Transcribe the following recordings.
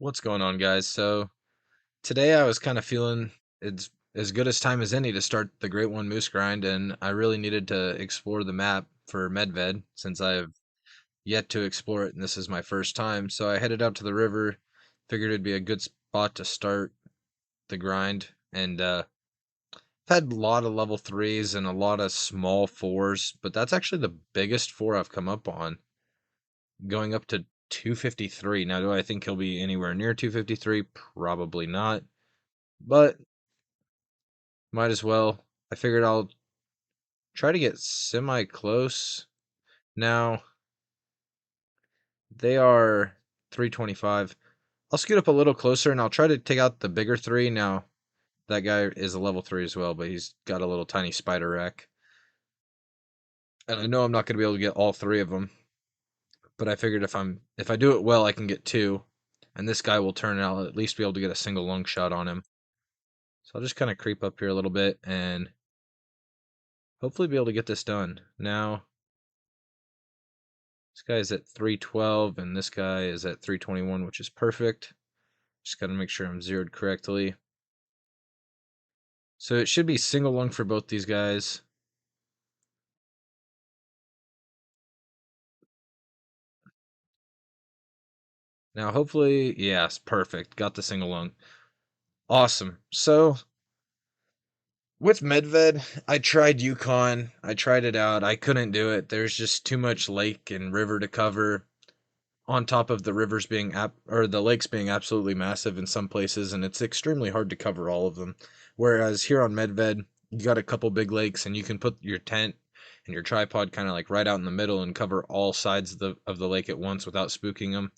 What's going on, guys? So today I was kind of feeling it's as good as time as any to start the Great One Moose grind, and I really needed to explore the map for Med-Ved since I've yet to explore it, and this is my first time. So I headed out to the river, figured it'd be a good spot to start the grind, and I've had a lot of level threes and a lot of small fours, but that's actually the biggest four I've come up on, going up to 253. Now, do I think he'll be anywhere near 253? Probably not. But might as well. I figured I'll try to get semi close. Now, they are 325. I'll scoot up a little closer and I'll try to take out the bigger three. Now, that guy is a level 3 as well, but he's got a little tiny spider rack. And I know I'm not going to be able to get all three of them, but I figured if I do it well, I can get two. And this guy will turn out at least be able to get a single lung shot on him. So I'll just kind of creep up here a little bit and hopefully be able to get this done. Now, this guy is at 312 and this guy is at 321, which is perfect. Just got to make sure I'm zeroed correctly. So it should be single lung for both these guys. Now, hopefully, yes, perfect. Got the single lung. Awesome. So with Med-Ved, I tried Yukon. I tried it out. I couldn't do it. There's just too much lake and river to cover. On top of the rivers being or the lakes being absolutely massive in some places, and it's extremely hard to cover all of them. Whereas here on Med-Ved, you got a couple big lakes, and you can put your tent and your tripod kind of like right out in the middle and cover all sides of the lake at once without spooking them.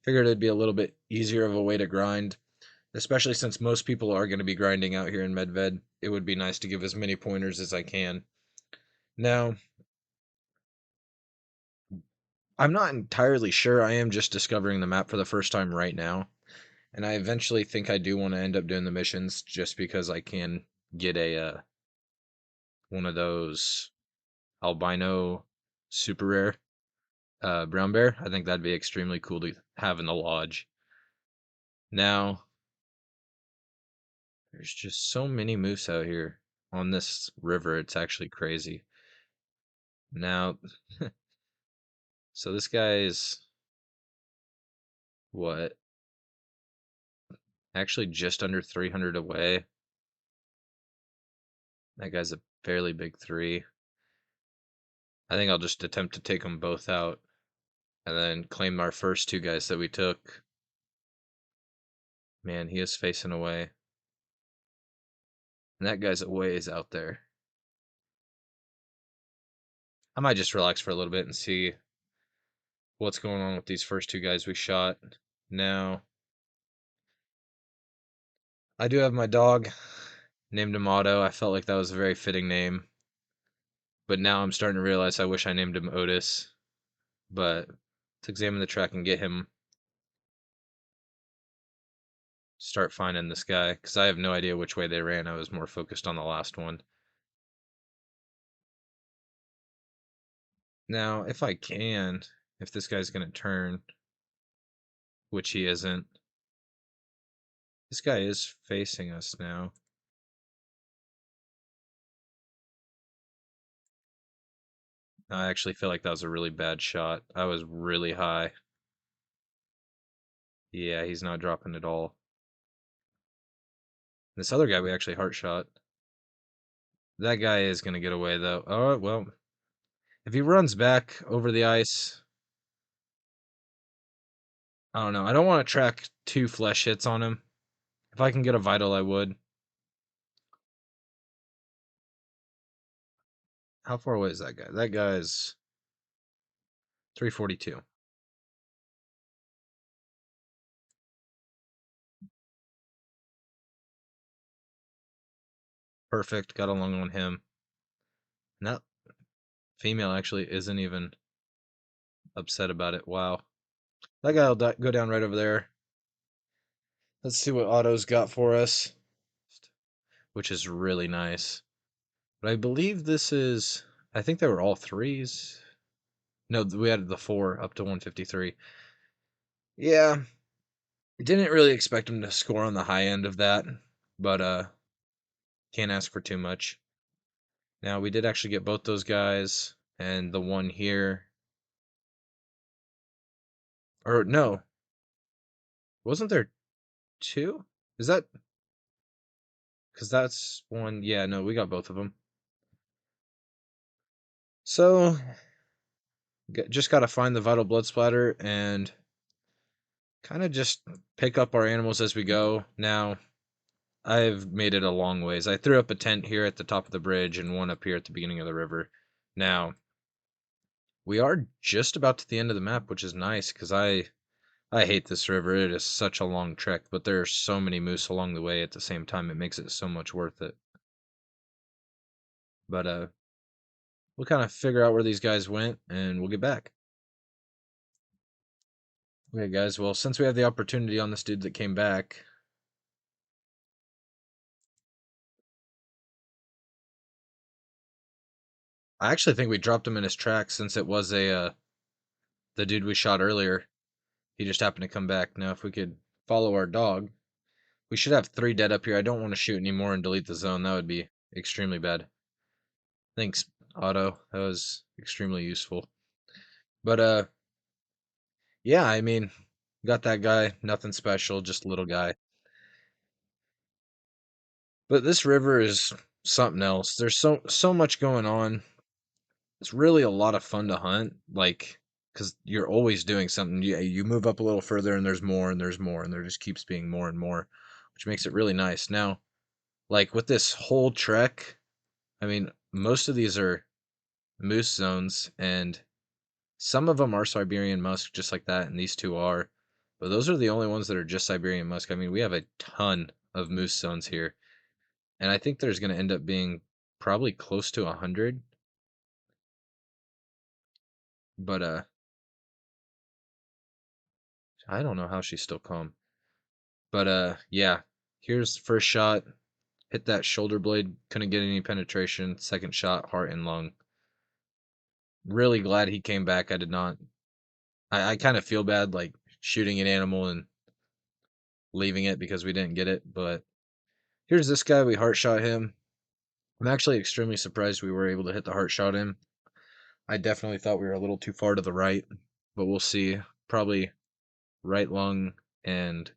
Figured it'd be a little bit easier of a way to grind, especially since most people are going to be grinding out here in Med-Ved. It would be nice to give as many pointers as I can. Now, I'm not entirely sure. I am just discovering the map for the first time right now. And I eventually think I do want to end up doing the missions just because I can get a one of those albino super rare brown bear. I think that'd be extremely cool to have in the lodge. Now, there's just so many moose out here on this river. It's actually crazy. Now, so this guy is what? Actually just under 300 away. That guy's a fairly big three. I think I'll just attempt to take them both out and then claim our first two guys that we took. Man, he is facing away. And that guy's a ways out there. I might just relax for a little bit and see what's going on with these first two guys we shot. Now, I do have my dog, named him Otto. I felt like that was a very fitting name. But now I'm starting to realize I wish I named him Otis. But let's examine the track and get him, start finding this guy. Because I have no idea which way they ran. I was more focused on the last one. Now, if I can, if this guy's going to turn, which he isn't, this guy is facing us now. I actually feel like that was a really bad shot. I was really high. Yeah, he's not dropping at all. This other guy we actually heart shot. That guy is going to get away, though. Oh, well. If he runs back over the ice, I don't know. I don't want to track two flesh hits on him. If I can get a vital, I would. How far away is that guy? That guy's 342. Perfect. Got along on him. And that female actually isn't even upset about it. Wow. That guy will go down right over there. Let's see what Otto's got for us, which is really nice. But I believe this is, I think they were all threes. No, we had the four up to 153. Yeah, Didn't really expect him to score on the high end of that, but can't ask for too much. Now we did actually get both those guys and the one here. Or no, wasn't there two? Is that because that's one? Yeah, no, we got both of them. So just got to find the vital blood splatter and kind of just pick up our animals as we go. Now, I've made it a long ways. I threw up a tent here at the top of the bridge and one up here at the beginning of the river. Now, we are just about to the end of the map, which is nice because I hate this river. It is such a long trek, but there are so many moose along the way at the same time. It makes it so much worth it. But we'll kind of figure out where these guys went and we'll get back. Okay, guys. Well, since we have the opportunity on this dude that came back, I actually think we dropped him in his tracks since it was a the dude we shot earlier. He just happened to come back. Now, if we could follow our dog, we should have 3 dead up here. I don't want to shoot anymore and delete the zone. That would be extremely bad. Thanks, Otto. That was extremely useful. But yeah, I mean, got that guy. Nothing special, just a little guy. But this river is something else. There's so much going on. It's really a lot of fun to hunt, like because you're always doing something. You move up a little further, and there's more, and there's more, and there just keeps being more and more, which makes it really nice. Now, like with this whole trek, I mean, most of these are moose zones, and some of them are Siberian musk, just like that, and these two are. But those are the only ones that are just Siberian musk. I mean, we have a ton of moose zones here, and I think there's going to end up being probably close to 100. But I don't know how she's still calm. But yeah. Here's the first shot. Hit that shoulder blade. Couldn't get any penetration. Second shot, heart and lung. Really glad he came back. I did not. I kind of feel bad like shooting an animal and leaving it because we didn't get it. But here's this guy. We heart shot him. I'm actually extremely surprised we were able to hit the heart shot him. I definitely thought we were a little too far to the right, but we'll see. Probably right lung and,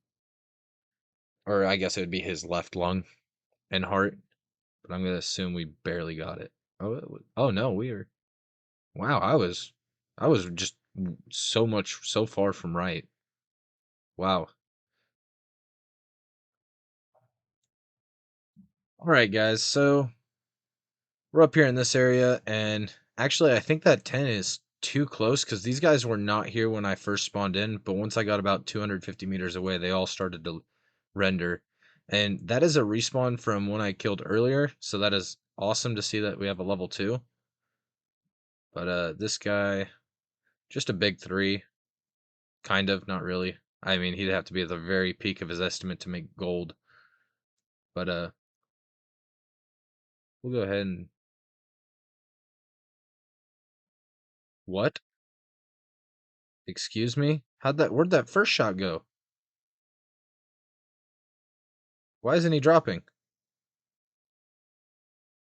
or I guess it would be his left lung and heart. But I'm gonna assume we barely got it. Oh no, we are. Wow, I was just so far from right. Wow. All right, guys. So we're up here in this area, and actually, I think that 10 is too close because these guys were not here when I first spawned in. But once I got about 250 meters away, they all started to render, and that is a respawn from when I killed earlier. So that is awesome to see that we have a level 2. But this guy, just a big 3. Kind of, not really. I mean, he'd have to be at the very peak of his estimate to make gold. But we'll go ahead and what? Excuse me? Where'd that first shot go? Why isn't he dropping?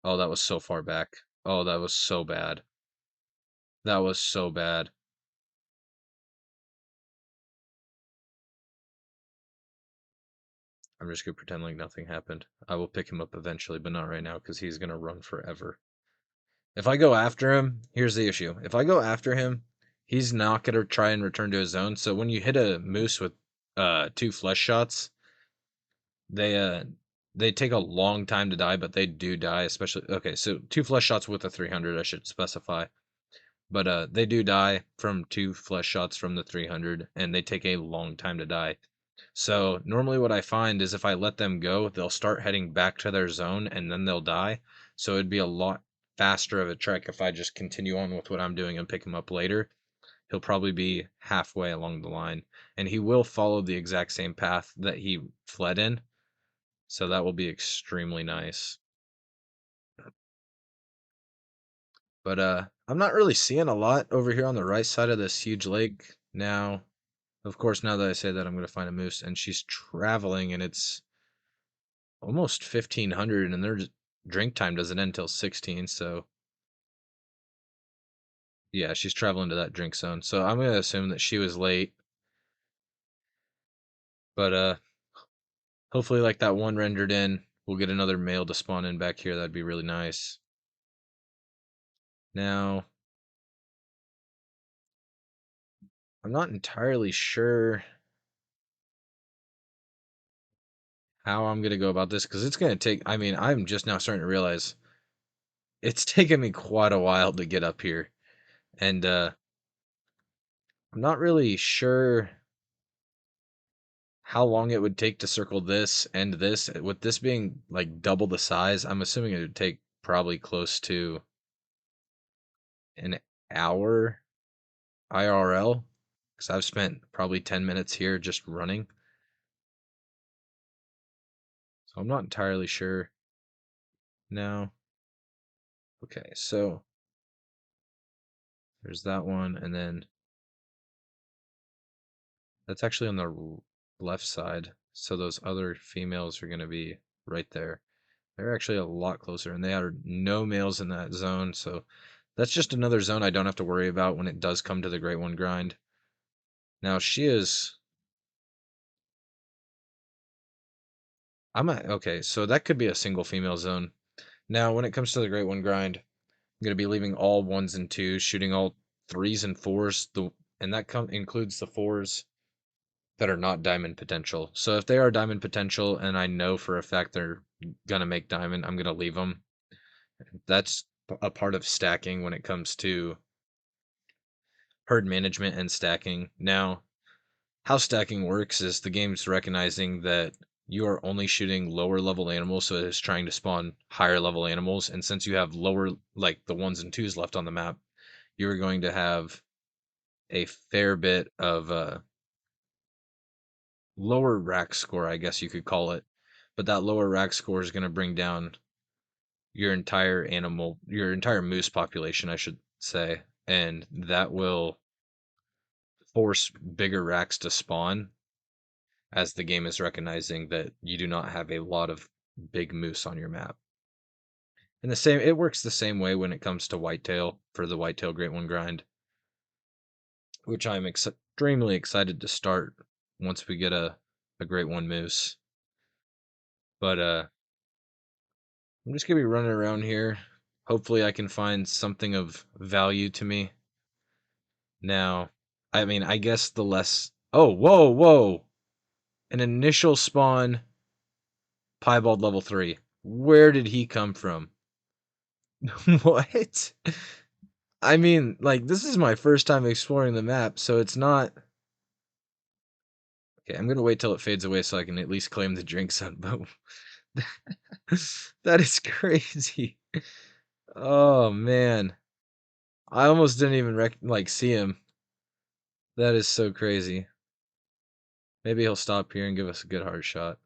Oh, that was so far back. Oh, that was so bad. That was so bad. I'm just gonna pretend like nothing happened. I will pick him up eventually, but not right now because he's gonna run forever. If I go after him, here's the issue. If I go after him, he's not gonna try and return to his zone. So when you hit a moose with 2 flesh shots, They they take a long time to die, but they do die, especially okay, so 2 flesh shots with a 300, I should specify. But they do die from 2 flesh shots from the 300 and they take a long time to die. So normally what I find is if I let them go, they'll start heading back to their zone and then they'll die. So it'd be a lot faster of a trek if I just continue on with what I'm doing and pick him up later. He'll probably be halfway along the line and he will follow the exact same path that he fled in, so that will be extremely nice. But I'm not really seeing a lot over here on the right side of this huge lake now. Of course, now that I say that, I'm gonna find a moose, and she's traveling, and it's almost 1500, and their drink time doesn't end until 16. So yeah, she's traveling to that drink zone. So I'm gonna assume that she was late, but hopefully, like that one rendered in, we'll get another male to spawn in back here. That'd be really nice. Now, I'm not entirely sure how I'm gonna go about this because it's gonna take. I mean, I'm just now starting to realize it's taken me quite a while to get up here, and I'm not really sure how long it would take to circle this and this. With this being like double the size, I'm assuming it would take probably close to an hour IRL because I've spent probably 10 minutes here just running. So I'm not entirely sure now. Okay, so there's that one, and then that's actually on the left side. So those other females are going to be right there. They're actually a lot closer, and they are no males in that zone. So that's just another zone I don't have to worry about when it does come to the Great One grind. Now she is. Okay, so that could be a single female zone. Now, when it comes to the Great One grind, I'm going to be leaving all ones and twos, shooting all threes and fours. And that includes the fours that are not diamond potential. So if they are diamond potential and I know for a fact they're gonna make diamond, I'm gonna leave them. That's a part of stacking when it comes to herd management and stacking. Now, how stacking works is the game's recognizing that you are only shooting lower level animals, so it's trying to spawn higher level animals. And since you have lower, like the ones and twos left on the map, you're going to have a fair bit of lower rack score, I guess you could call it. But that lower rack score is going to bring down your entire moose population, I should say, and that will force bigger racks to spawn as the game is recognizing that you do not have a lot of big moose on your map. And it works the same way when it comes to whitetail for the whitetail Great One grind, which I'm extremely excited to start once we get a Great One moose. But I'm just gonna be running around here. Hopefully, I can find something of value to me. Now, I mean, I guess the less. Oh, whoa, whoa! An initial spawn piebald level 3. Where did he come from? What? I mean, like, this is my first time exploring the map, so it's not. Okay, I'm gonna wait till it fades away so I can at least claim the drink zone, but that is crazy. Oh, man. I almost didn't even see him. That is so crazy. Maybe he'll stop here and give us a good hard shot.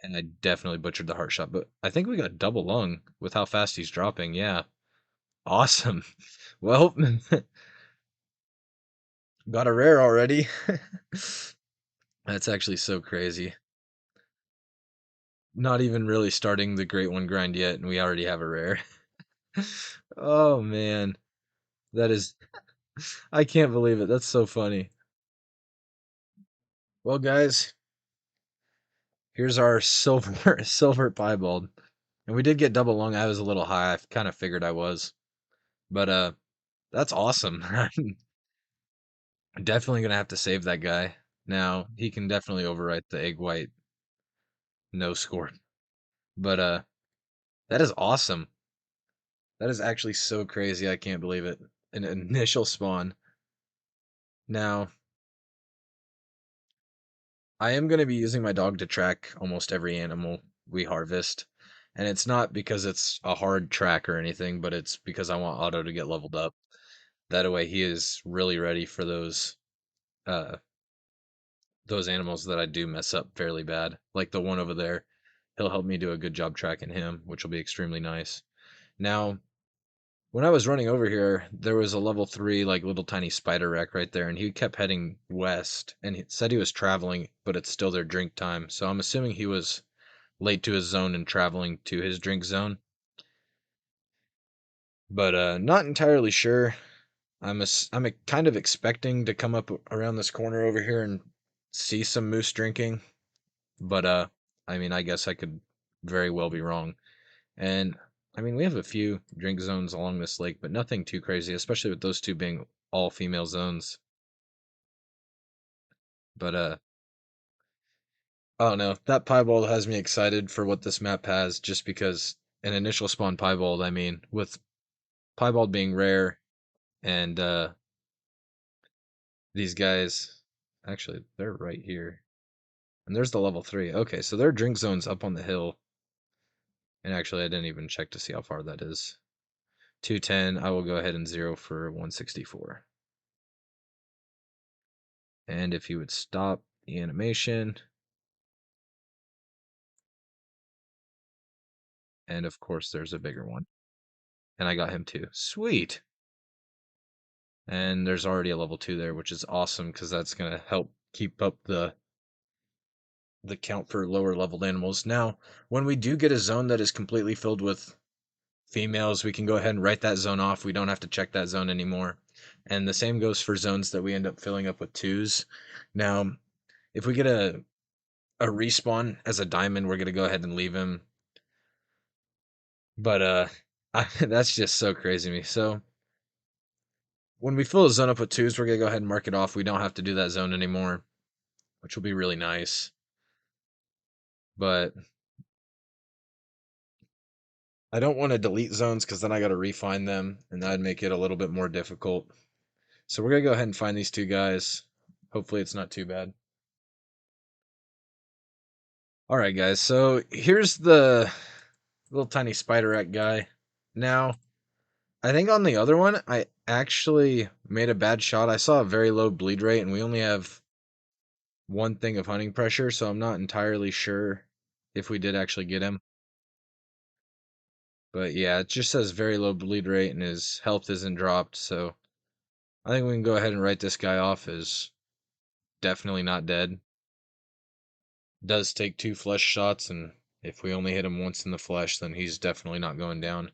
And I definitely butchered the heart shot, but I think we got double lung with how fast he's dropping. Yeah. Awesome. Well, got a rare already. That's actually so crazy. Not even really starting the Great One grind yet, and we already have a rare. Oh man. That is I can't believe it. That's so funny. Well, guys, here's our silver silver piebald. And we did get double lung. I was a little high. I kind of figured I was. But that's awesome. Definitely gonna have to save that guy. Now, he can definitely overwrite the egg white no score. But that is awesome. That is actually so crazy. I can't believe it. An initial spawn. Now, I am gonna be using my dog to track almost every animal we harvest. And it's not because it's a hard track or anything, but it's because I want Otto to get leveled up. That way he is really ready for uh those animals that I do mess up fairly bad. Like the one over there. He'll help me do a good job tracking him, which will be extremely nice. Now, When I was running over here, there was a level 3 like little tiny spider wreck right there, and he kept heading west and he said he was traveling, but it's still their drink time. So I'm assuming he was late to his zone and traveling to his drink zone. But not entirely sure. I'm kind of expecting to come up around this corner over here and see some moose drinking, but I mean, I guess I could very well be wrong. And I mean, we have a few drink zones along this lake, but nothing too crazy, especially with those two being all female zones. But I don't know. That piebald has me excited for what this map has, just because an initial spawn piebald, I mean, with piebald being rare and these guys, actually, they're right here. And there's the level 3. Okay, so their drink zone's up on the hill. And actually, I didn't even check to see how far that is. 210, I will go ahead and 0 for 164. And if you would stop the animation, and of course there's a bigger one. And I got him too. Sweet! And there's already a level 2 there, which is awesome because that's going to help keep up the count for lower leveled animals. Now, when we do get a zone that is completely filled with females, we can go ahead and write that zone off. We don't have to check that zone anymore. And the same goes for zones that we end up filling up with twos. Now, if we get a respawn as a diamond, we're gonna go ahead and leave him. But that's just so crazy to me. So when we fill a zone up with twos, we're gonna go ahead and mark it off. We don't have to do that zone anymore, which will be really nice. But I don't want to delete zones because then I got to refine them, and that'd make it a little bit more difficult. So we're gonna go ahead and find these two guys. Hopefully it's not too bad. All right, guys. So here's the little tiny spider rat guy. Now, I think on the other one, I actually made a bad shot. I saw a very low bleed rate, and we only have one thing of hunting pressure, so I'm not entirely sure if we did actually get him. But yeah, it just says very low bleed rate, and his health isn't dropped, so I think we can go ahead and write this guy off as definitely not dead. Does take 2 flesh shots, and if we only hit him once in the flesh, then he's definitely not going down.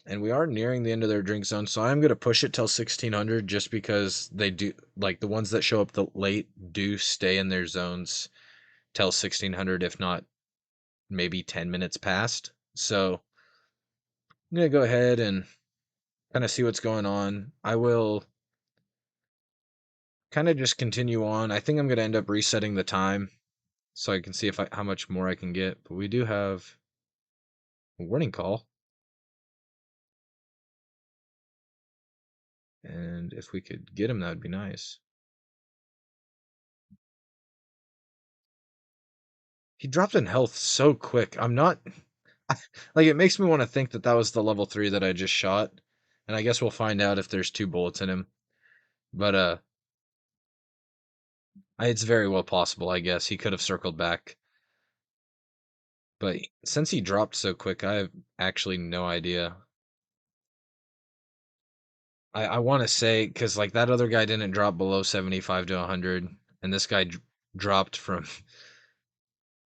And we are nearing the end of their drink zone, so I'm going to push it till 1600 just because they do, like the ones that show up the late do stay in their zones till 1600, if not maybe 10 minutes past. So I'm going to go ahead and kind of see what's going on. I will kind of just continue on. I think I'm going to end up resetting the time so I can see if how much more I can get. But we do have a warning call. And if we could get him, that would be nice. He dropped in health so quick. I'm not like it makes me want to think that that was the level 3 that I just shot. And I guess we'll find out if there's 2 bullets in him. But it's very well possible, I guess. He could have circled back. But since he dropped so quick, I have actually no idea. I want to say cuz like that other guy didn't drop below 75 to 100 and this guy dropped from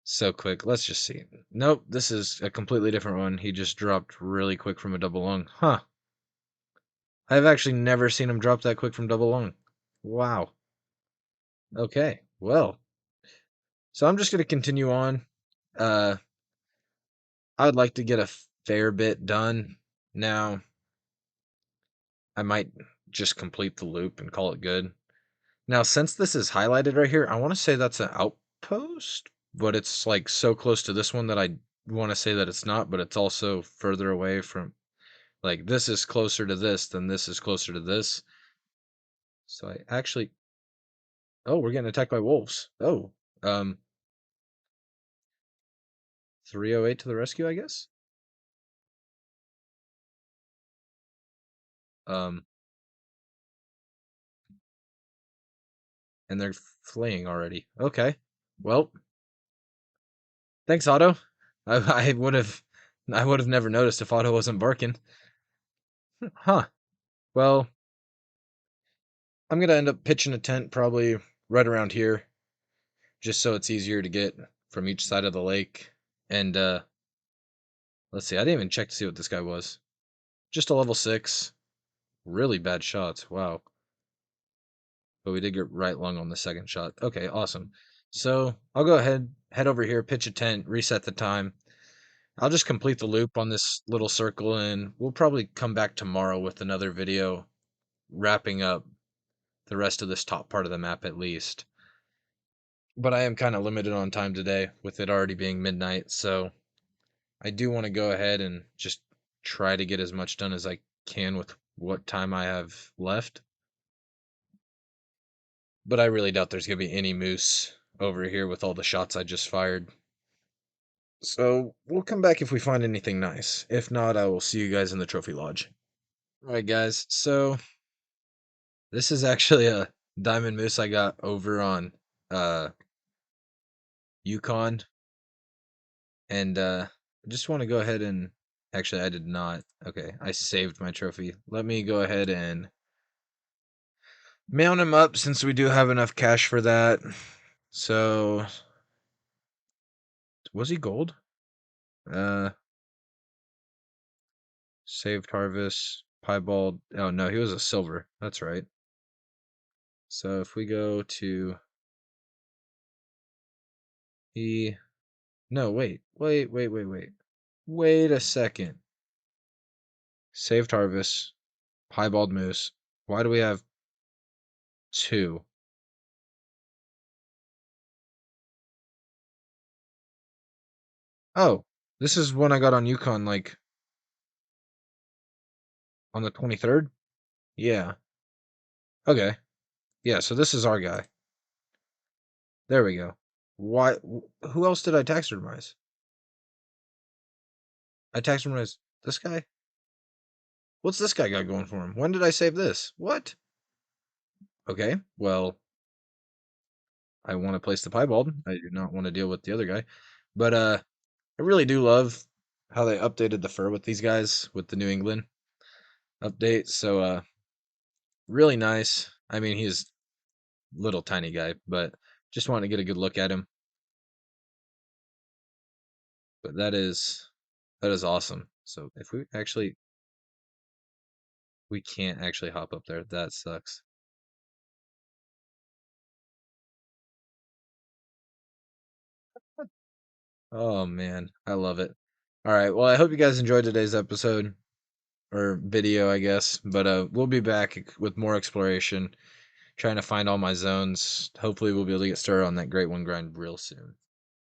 so quick. Let's just see. Nope, this is a completely different one. He just dropped really quick from a double lung. Huh. I've actually never seen him drop that quick from double lung. Wow. Okay. Well, so I'm just going to continue on. Uh, I would like to get a fair bit done. Now, I might just complete the loop and call it good. Now, since this is highlighted right here, I want to say that's an outpost, but it's like so close to this one that I want to say that it's not, but it's also further away from, like, this is closer to this than this is closer to this. So I actually, oh, we're getting attacked by wolves. Oh, um, 308 to the rescue, I guess. Um, and they're fleeing already. Okay. Well, thanks, Otto. I would have never noticed if Otto wasn't barking. Huh. Well, I'm gonna end up pitching a tent probably right around here, just so it's easier to get from each side of the lake. And let's see, I didn't even check to see what this guy was. Just a level 6. Really bad shots. Wow. But we did get right lung on the second shot. Okay, awesome. So I'll go ahead, head over here, pitch a tent, reset the time. I'll just complete the loop on this little circle, and we'll probably come back tomorrow with another video wrapping up the rest of this top part of the map at least. But I am kind of limited on time today with it already being midnight, so I do want to go ahead and just try to get as much done as I can with what time I have left. But I really doubt there's going to be any moose over here with all the shots I just fired. So we'll come back if we find anything nice. If not, I will see you guys in the trophy lodge. All right, guys. So this is actually a diamond moose I got over on uh Yukon, and I just want to go ahead and actually I did not. Okay, I saved my trophy. Let me go ahead and mount him up since we do have enough cash for that. So was he gold? Uh Saved harvest, piebald. Oh no, he was a silver. That's right. So if we go to he no, wait. Wait a second. Saved harvest, piebald moose. Why do we have two? Oh, this is one I got on Yukon like on the 23rd? Yeah. Okay. Yeah, so this is our guy. There we go. Why who else did I taxidermize? I taxidermized this guy? What's this guy got going for him? When did I save this? What? Okay, well, I want to place the piebald. I do not want to deal with the other guy. But I really do love how they updated the fur with these guys with the New England update. So really nice. I mean, he's little tiny guy, but just want to get a good look at him. But that is awesome. So if we can't actually hop up there. That sucks. Oh man, I love it. All right. Well, I hope you guys enjoyed today's episode or video, I guess. But we'll be back with more exploration, trying to find all my zones. Hopefully, we'll be able to get started on that great one grind real soon.